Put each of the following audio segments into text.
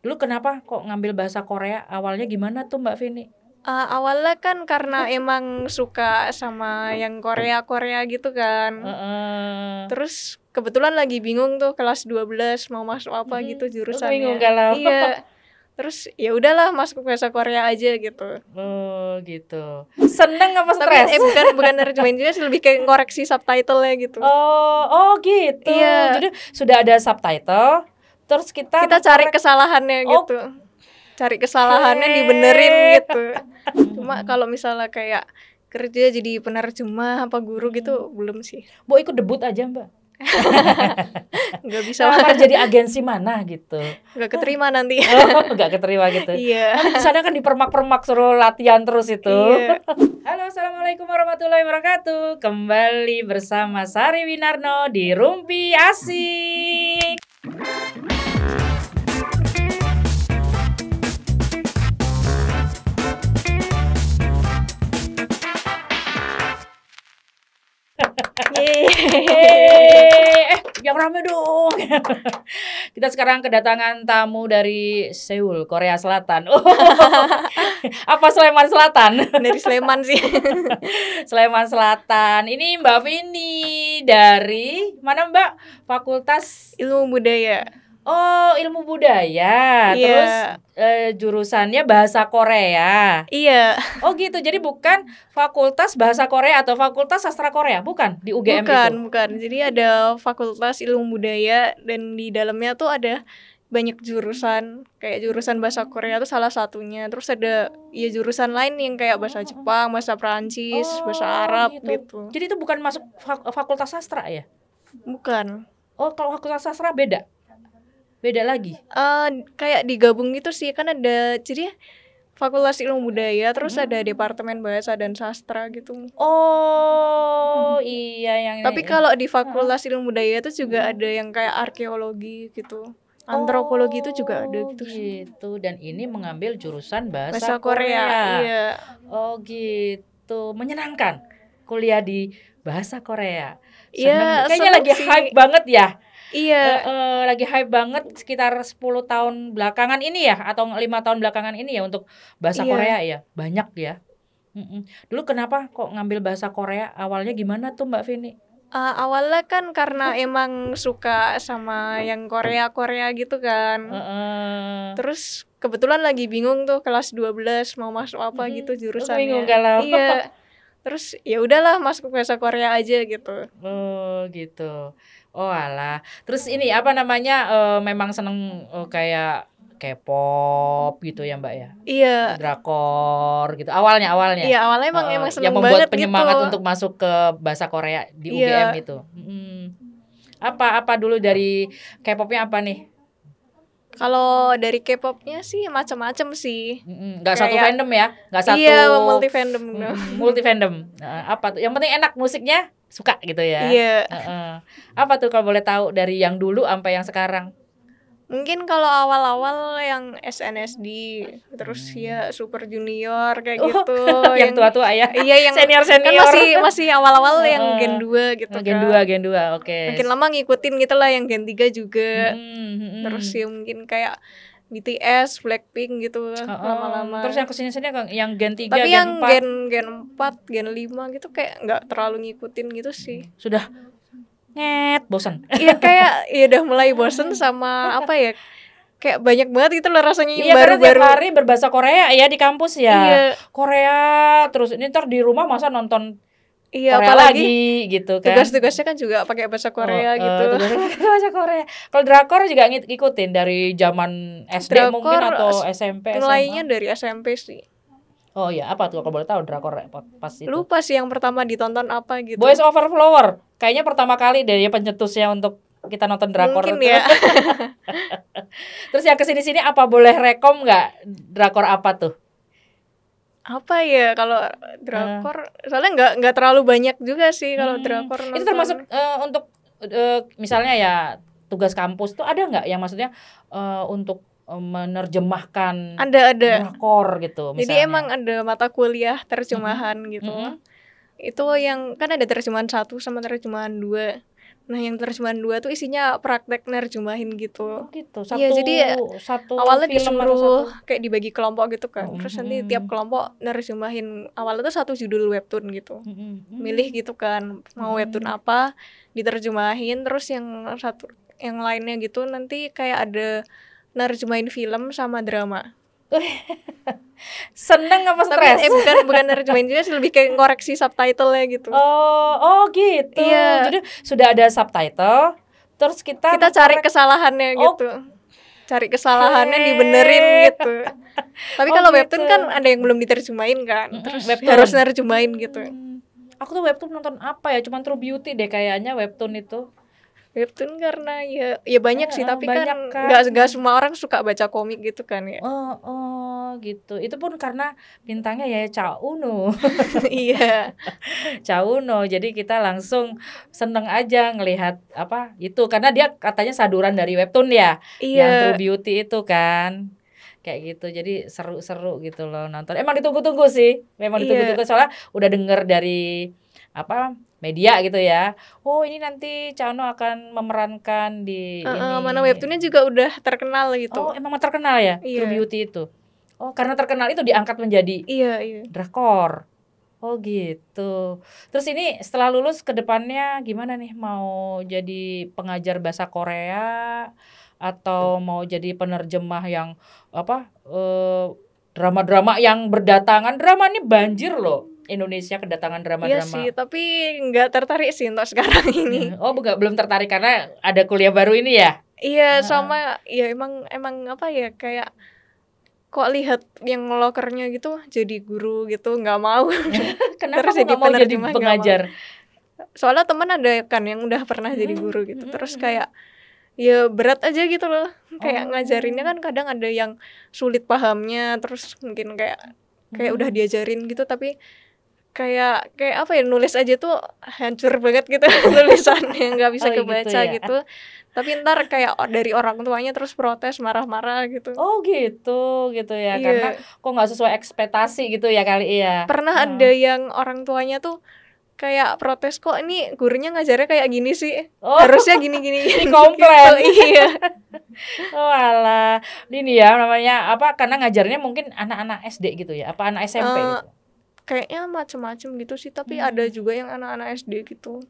Dulu kenapa kok ngambil bahasa Korea? Awalnya gimana tuh Mbak Vini? Awalnya kan karena emang suka sama yang Korea-Korea gitu kan. Heeh. Terus kebetulan lagi bingung tuh kelas 12 mau masuk apa gitu Bingung jurusannya. galau. Iya. Terus ya udahlah masuk bahasa Korea aja gitu. Oh, gitu. Seneng apa Tapi stres? bukan nerjemahin juga sih, lebih kayak ngoreksi subtitle-nya gitu. Oh gitu. Iya. Jadi sudah ada subtitle, terus kita Cari mengkorek. kesalahannya Oh, gitu. Cari kesalahannya dibenerin gitu. Cuma kalau misalnya kayak kerja jadi penerjemah apa guru gitu belum sih. Mau ikut debut aja Mbak. Nggak bisa. Lamar jadi agensi mana gitu. Nggak keterima nanti. Nggak keterima gitu. Iya. Nanti di sana kan dipermak-permak suruh latihan terus itu. Iya. Halo, assalamualaikum warahmatullahi wabarakatuh. Kembali bersama Sari Winarno di Rumpi Asik. Yang rame dong. Kita sekarang kedatangan tamu dari Seoul, Korea Selatan. Apa Sleman Selatan? Dari Sleman sih. Sleman Selatan. Ini Mbak Vini dari mana Mbak? Fakultas Ilmu budaya. Oh, ilmu budaya. Iya. Terus jurusannya bahasa Korea. Iya. Oh gitu. Jadi bukan fakultas bahasa Korea atau fakultas sastra Korea, bukan di UGM itu. Bukan. Jadi ada fakultas ilmu budaya dan di dalamnya tuh ada banyak jurusan. Kayak jurusan bahasa Korea tuh salah satunya. Terus ada ya jurusan lain yang kayak bahasa Jepang, bahasa Perancis, bahasa Arab gitu. Jadi itu bukan masuk fakultas sastra ya? Bukan. Oh, kalau fakultas sastra beda. Beda lagi. Kayak digabung gitu sih, kan ada jadi Fakultas Ilmu Budaya, terus ada Departemen Bahasa dan Sastra gitu. Oh, iya yang Tapi kalau di Fakultas Ilmu Budaya itu juga ada yang kayak arkeologi gitu. Antropologi itu juga ada gitu sih. Gitu. Dan ini mengambil jurusan Bahasa Korea. Iya. Oh, gitu. Menyenangkan kuliah di bahasa Korea. Iya, Kayaknya lagi sih. hype banget ya. Iya. Lagi hype banget sekitar 10 tahun belakangan ini ya, atau 5 tahun belakangan ini ya untuk bahasa Korea ya. Banyak ya. Dulu kenapa kok ngambil bahasa Korea? Awalnya gimana tuh Mbak Vini? Awalnya kan karena emang suka sama yang Korea-Korea gitu kan. Terus kebetulan lagi bingung tuh kelas 12 mau masuk apa gitu jurusannya. Bingung galau. Iya. Terus ya udahlah masuk bahasa Korea aja gitu. Oh, gitu. Oh alah. Terus ini apa namanya? Memang seneng kayak K-pop gitu ya Mbak ya? Iya. Drakor gitu. Awalnya. Iya, awalnya emang seneng yang membuat banget penyemangat gitu. untuk masuk ke bahasa Korea di UGM itu. Apa dulu dari K-popnya apa nih? Kalau dari K-popnya sih macam-macam sih. Nggak satu fandom ya? Nggak satu. Iya, multi fandom. Multi fandom. Apa tuh? Yang penting enak musiknya, suka gitu ya. Iya. Apa tuh kalau boleh tahu dari yang dulu sampai yang sekarang? Mungkin kalau awal-awal yang SNSD, terus ya Super Junior kayak gitu. Yang tua-tua ya. Iya, yang senior-senior. Kan masih awal-awal yang Gen 2 gitu kan. Gen 2, oke. Makin lama ngikutin gitu lah yang Gen 3 juga. Terus ya mungkin kayak BTS, Blackpink gitu lama-lama. Terus yang kesini-sini yang Gen 3, tapi Gen 4. Tapi yang Gen 4, Gen 5 gitu kayak nggak terlalu ngikutin gitu sih. Sudah bosan. Iya kayak ya udah mulai bosan sama apa ya, kayak banyak banget gitu loh rasanya yang baru-baru. Iya, tiap hari berbahasa Korea ya di kampus ya. Iya. Korea terus ini ntar di rumah masa nonton Korea lagi gitu kan. Tugas-tugasnya kan juga pakai bahasa Korea gitu. Bahasa Korea. Kalau drakor juga ngikutin dari zaman SD drakor mungkin atau SMP, SMA. Mulainya dari SMP sih. Oh iya, apa tuh kalau boleh tahu drakor pas itu? Lupa sih yang pertama ditonton apa gitu. Boys Over Flower. Kayaknya pertama kali deh ya pencetusnya untuk kita nonton drakor. Mungkin ya. Terus yang kesini-sini apa boleh rekom nggak drakor apa tuh? Apa ya kalau drakor? Soalnya nggak terlalu banyak juga sih kalau drakor nonton. Itu termasuk untuk misalnya ya tugas kampus tuh ada nggak yang maksudnya untuk menerjemahkan ada drakor gitu misalnya. Jadi emang ada mata kuliah terjemahan gitu. Itu yang kan ada terjemahan 1 sama terjemahan 2. Nah, yang terjemahan 2 tuh isinya praktek nerjemahin gitu. Oh gitu. Iya, jadi Satu awalnya film atau disuruh satu. kayak dibagi kelompok gitu kan. Oh, Terus nanti tiap kelompok nerjemahin awalnya tuh satu judul webtoon gitu. Milih gitu kan, mau webtoon apa, diterjemahin. Terus yang lainnya gitu nanti kayak ada nerjemahin film sama drama. Seneng apa Tapi stres? bukan nerjemahin juga sih, lebih kayak ngoreksi subtitle-nya gitu. Oh gitu. Iya. Jadi sudah ada subtitle, terus kita cari kesalahannya gitu. Cari kesalahannya dibenerin gitu. Tapi kalau webtoon gitu. kan ada yang belum diterjemahin kan. Terus webtoon. harus nerjemahin gitu. Aku tuh webtoon nonton apa ya? Cuman True Beauty deh kayaknya webtoon itu. Webtoon karena ya banyak sih, tapi banyak kan nggak semua orang suka baca komik gitu kan ya. Gitu. Itu pun karena bintangnya ya Cha Eun-woo. Iya. Cha Eun-woo. Jadi kita langsung seneng aja ngelihat apa itu, karena dia katanya saduran dari webtoon ya. Iya. Yang True Beauty itu kan. Kayak gitu. Jadi seru-seru gitu loh nonton. Emang ditunggu-tunggu sih. Memang ditunggu-tunggu, soalnya udah denger dari apa media gitu ya. Oh, ini nanti Cha Eun-woo akan memerankan di ini. Mana webtoonnya juga udah terkenal gitu. Oh, emang terkenal ya? Iya. True Beauty itu. Oh, karena terkenal itu diangkat menjadi Iya. drakor. Oh gitu. Terus ini setelah lulus ke depannya gimana nih? Mau jadi pengajar bahasa Korea atau mau jadi penerjemah yang apa? Drama-drama yang berdatangan. Drama ini banjir loh. Indonesia kedatangan drama-drama. Iya sih, tapi nggak tertarik sih untuk sekarang ini. Oh, belum tertarik karena ada kuliah baru ini ya? Iya, sama ya emang apa ya, kayak kok lihat yang lokernya gitu jadi guru gitu, nggak mau. Kenapa Terus nggak mau jadi penerjemah, pengajar? Soalnya teman ada kan yang udah pernah jadi guru gitu. Terus kayak ya berat aja gitu loh. Kayak ngajarinnya kan kadang ada yang sulit pahamnya, terus mungkin kayak udah diajarin gitu tapi kayak apa ya, nulis aja tuh hancur banget gitu tulisannya, nggak bisa kebaca gitu. Tapi ntar kayak dari orang tuanya terus protes, marah-marah gitu. Oh gitu ya. Karena kok nggak sesuai ekspektasi gitu ya kali ya. Pernah ada yang orang tuanya tuh kayak protes, kok ini gurunya ngajarnya kayak gini sih, harusnya gini komplain gitu. Iya. Oh alah, ini ya namanya apa, karena ngajarnya mungkin anak-anak SD gitu ya, apa anak SMP gitu. Kayaknya macem-macem gitu sih, tapi ada juga yang anak-anak SD gitu.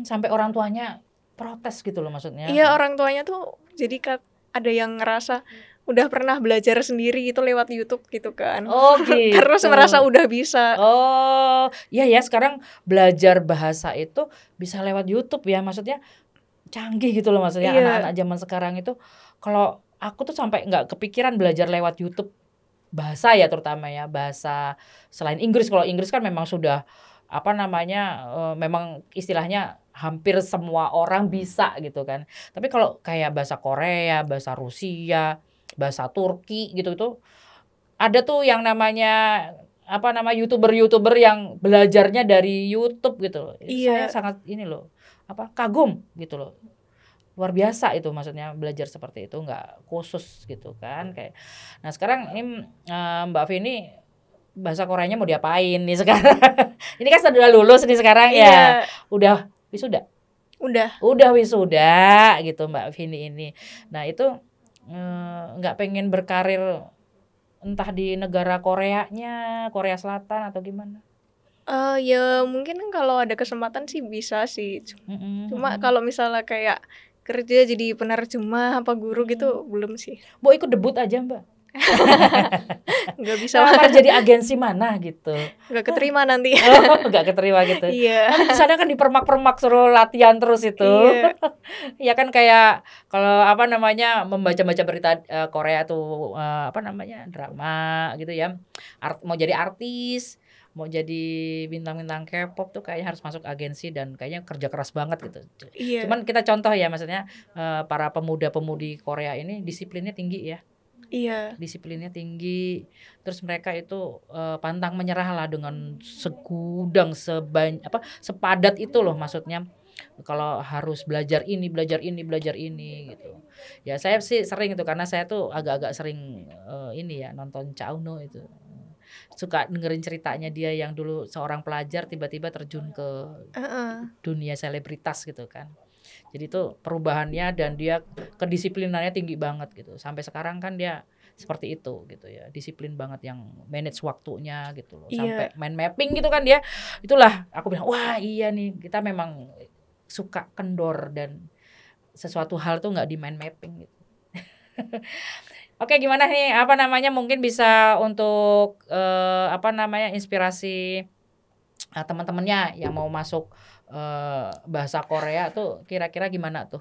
Sampai orang tuanya protes gitu loh maksudnya. Iya, orang tuanya tuh jadi ada yang ngerasa udah pernah belajar sendiri gitu lewat YouTube gitu kan. Oh gitu. Terus merasa udah bisa. Oh, iya ya, sekarang belajar bahasa itu bisa lewat YouTube ya, maksudnya canggih gitu loh maksudnya. Anak-anak zaman sekarang itu, kalau aku tuh sampai nggak kepikiran belajar lewat YouTube bahasa ya, terutama ya bahasa selain Inggris. Kalau Inggris kan memang sudah apa namanya, memang istilahnya hampir semua orang bisa gitu kan. Tapi kalau kayak bahasa Korea, bahasa Rusia, bahasa Turki gitu itu ada tuh yang namanya apa nama YouTuber yang belajarnya dari YouTube gitu. Saya sangat ini loh, apa kagum gitu loh. Luar biasa itu, maksudnya belajar seperti itu, nggak khusus gitu kan kayak. Nah sekarang ini Mbak Vini bahasa Koreanya mau diapain nih sekarang? Ini kan sudah lulus nih sekarang ya. Udah wisuda? Udah wisuda gitu Mbak Vini ini. Nah itu nggak pengen berkarir entah di negara Koreanya, Korea Selatan atau gimana? Ya mungkin kalau ada kesempatan sih bisa sih. Cuma kalau misalnya kayak kerja jadi penerjemah apa guru gitu belum sih. Mau ikut debut aja Mbak? Nggak bisa jadi agensi mana gitu. Nggak keterima nanti. Nggak keterima gitu. Iya. Nanti di sana kan dipermak-permak suruh latihan terus itu. Ya kan kayak kalau apa namanya membaca-baca berita Korea tuh apa namanya drama gitu ya. Mau jadi artis, mau jadi bintang-bintang K-pop tuh kayaknya harus masuk agensi dan kayaknya kerja keras banget gitu. Cuman kita contoh ya, maksudnya para pemuda-pemudi Korea ini disiplinnya tinggi ya. Iya. Disiplinnya tinggi. Terus mereka itu pantang menyerah lah dengan segudang sepadat itu loh, maksudnya kalau harus belajar ini gitu. Ya saya sih sering itu, karena saya tuh agak-agak sering ini ya nonton Cha Eun-woo itu. Suka dengerin ceritanya dia yang dulu seorang pelajar tiba-tiba terjun ke dunia selebritas gitu kan. Jadi itu perubahannya dan dia kedisiplinannya tinggi banget gitu. Sampai sekarang kan dia seperti itu gitu ya, disiplin banget yang manage waktunya gitu loh. Sampai mind mapping gitu kan dia. Itulah aku bilang, wah iya nih kita memang suka kendor dan sesuatu hal tuh nggak di mind mapping gitu. Oke, gimana nih apa namanya mungkin bisa untuk apa namanya inspirasi teman-temannya yang mau masuk bahasa Korea tuh kira-kira gimana tuh?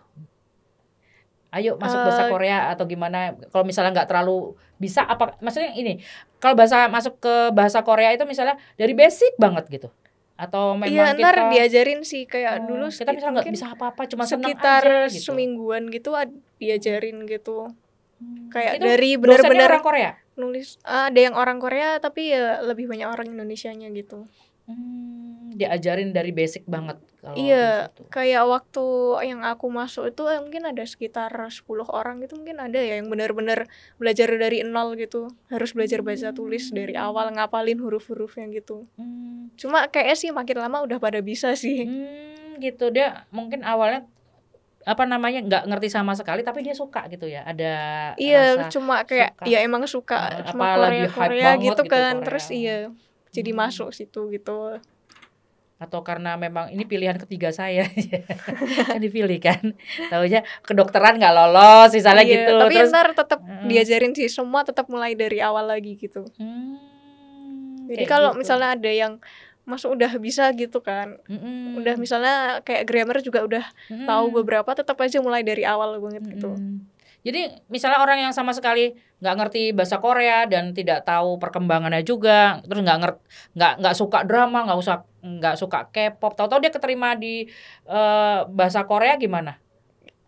Ayo masuk bahasa Korea atau gimana? Kalau misalnya nggak terlalu bisa apa? Maksudnya ini, kalau masuk ke bahasa Korea itu misalnya dari basic banget gitu, atau memang ntar kita diajarin sih kayak dulu kita misalnya nggak mungkin bisa apa-apa, cuma senang sekitar aja gitu. semingguan gitu diajarin gitu. Kayak Itu dari dosennya benar-benar orang Korea. nulis. Ada yang orang Korea tapi ya lebih banyak orang Indonesianya gitu. Diajarin dari basic banget kalau di Iya, situ. kayak waktu yang aku masuk itu mungkin ada sekitar 10 orang gitu, mungkin ada ya yang benar-benar belajar dari nol gitu. Harus belajar baca tulis dari awal, ngapalin huruf-hurufnya gitu. Cuma kayaknya sih makin lama udah pada bisa sih. Gitu, dia mungkin awalnya apa namanya nggak ngerti sama sekali tapi dia suka gitu ya, ada rasa cuma kayak suka. ya emang suka cuma Apalagi Korea hype gitu banget kan Korea. terus jadi masuk situ gitu. Atau karena memang ini pilihan ketiga saya kan dipilih kan, taunya kedokteran nggak lolos misalnya gitu, tapi terus ntar tetap diajarin sih semua, tetap mulai dari awal lagi gitu. Jadi kalau gitu. misalnya ada yang masuk udah bisa gitu kan, udah misalnya kayak grammar juga udah tahu beberapa, tetap aja mulai dari awal banget gitu. Jadi misalnya orang yang sama sekali nggak ngerti bahasa Korea dan tidak tahu perkembangannya juga, terus nggak suka drama, nggak suka K-pop, tahu-tahu dia keterima di bahasa Korea gimana?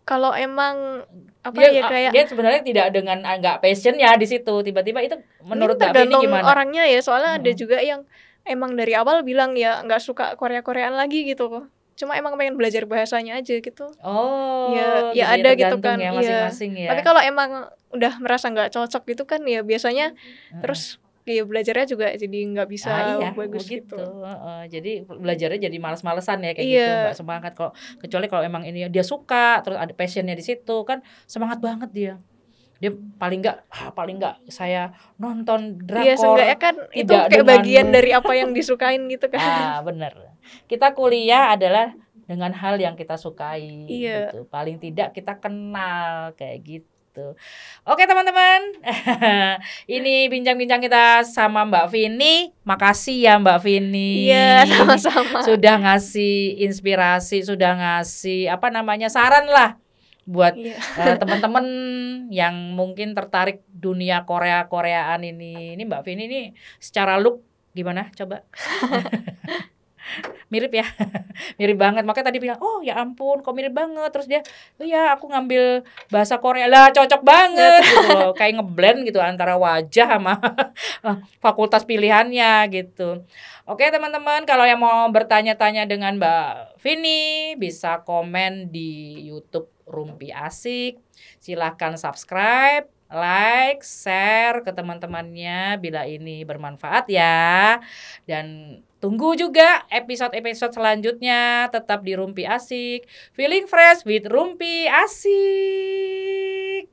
Kalau emang dia sebenarnya tidak dengan nggak passionnya di situ, tiba-tiba itu menurut Mbak Vini gimana? Orangnya ya, soalnya ada juga yang emang dari awal bilang ya nggak suka Korea-Koreaan lagi gitu, cuma emang pengen belajar bahasanya aja gitu. Ya ada gitu kan ya, masing-masing ya. Tapi kalau emang udah merasa nggak cocok gitu kan ya biasanya terus ya belajarnya juga jadi nggak bisa bagus gitu. Jadi belajarnya jadi malas-malesan ya kayak gitu, nggak semangat. Kecuali kalau emang ini dia suka, terus ada passionnya di situ kan semangat banget dia paling nggak saya nonton drakor. Iya, seenggaknya kan itu kayak bagian dari apa yang disukain gitu kan. Bener. Kita kuliah adalah dengan hal yang kita sukai gitu. Paling tidak kita kenal kayak gitu. Oke teman-teman, ini bincang-bincang kita sama Mbak Vini. Makasih ya Mbak Vini. Iya, sama-sama. Sudah ngasih inspirasi, sudah ngasih saran lah buat teman-teman yang mungkin tertarik dunia Koreaan ini. Ini Mbak Vini ini secara look gimana? Coba. Mirip ya, mirip banget. Makanya tadi bilang, oh ya ampun, kok mirip banget. Terus dia, oh ya aku ngambil bahasa Korea lah, cocok banget gitu loh. Kayak ngeblend gitu antara wajah sama fakultas pilihannya gitu. Oke teman-teman, kalau yang mau bertanya-tanya dengan Mbak Vini, bisa komen di YouTube Rumpi Asik. Silahkan subscribe, like, share ke teman-temannya bila ini bermanfaat ya. Dan tunggu juga episode-episode selanjutnya, tetap di Rumpi Asik. Feeling fresh with Rumpi Asik.